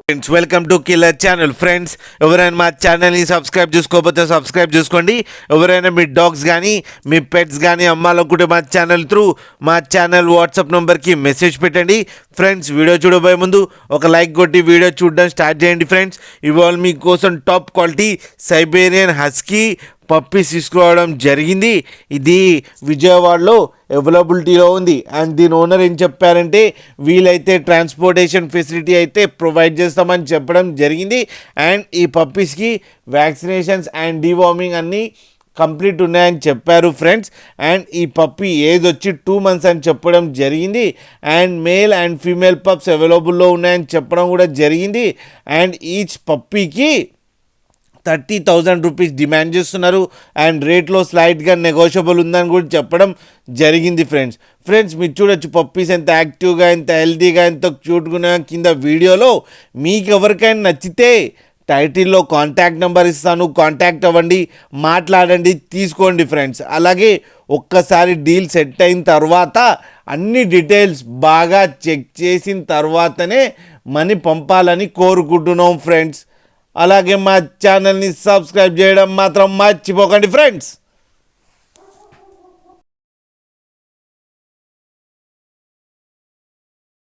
Friends welcome to killer channel. Friends ఎవరైనా మా ఛానల్ని సబ్స్క్రైబ్ చేసుకోకపోతే సబ్స్క్రైబ్ చేసుకోండి. ఎవరైనా మీ డాగ్స్ కానీ మీ పెట్స్ కానీ అమ్మాలనుకుంటే మా ఛానల్ త్రూ మా ఛానల్ వాట్సాప్ నెంబర్కి మెసేజ్ పెట్టండి. ఫ్రెండ్స్ వీడియో చూడబోయే ముందు ఒక లైక్ కొట్టి వీడియో చూడడం స్టార్ట్ చేయండి. ఫ్రెండ్స్ ఇవాళ మీకోసం top quality Siberian husky puppies తీసుకురావడం జరిగింది. ఇది విజయవాడలో అవైలబిలిటీలో ఉంది. అండ్ దీని ఓనర్ ఏం చెప్పారంటే వీలైతే ట్రాన్స్పోర్టేషన్ ఫెసిలిటీ అయితే ప్రొవైడ్ చేస్తామని చెప్పడం జరిగింది. అండ్ ఈ పప్పీస్కి వ్యాక్సినేషన్స్ అండ్ డీవార్మింగ్ అన్నీ కంప్లీట్ ఉన్నాయని చెప్పారు ఫ్రెండ్స్. అండ్ ఈ పప్పీ ఏజ్ వచ్చి 2 months అని చెప్పడం జరిగింది. And male and female pups అవైలబుల్లో ఉన్నాయని చెప్పడం కూడా జరిగింది. అండ్ ఈచ్ పప్పీకి 30,000 రూపీస్ డిమాండ్ చేస్తున్నారు. అండ్ రేట్లో స్లైట్గా నెగోషియబుల్ ఉందని కూడా చెప్పడం జరిగింది ఫ్రెండ్స్ మీరు చూడొచ్చు పప్పీస్ ఎంత యాక్టివ్గా, ఎంత హెల్తీగా, ఎంత క్యూట్గా కింద వీడియోలో. మీకు ఎవరికైనా నచ్చితే టైటిల్లో కాంటాక్ట్ నెంబర్ ఇస్తాను, కాంటాక్ట్ అవ్వండి, మాట్లాడండి, తీసుకోండి ఫ్రెండ్స్. అలాగే ఒక్కసారి డీల్ సెట్ అయిన తర్వాత అన్ని డీటెయిల్స్ బాగా చెక్ చేసిన తర్వాతనే మనీ పంపాలని కోరుకుంటున్నాం ఫ్రెండ్స్. అలాగే మా ఛానల్ని సబ్స్క్రైబ్ చేయడం మాత్రం మర్చిపోకండి ఫ్రెండ్స్.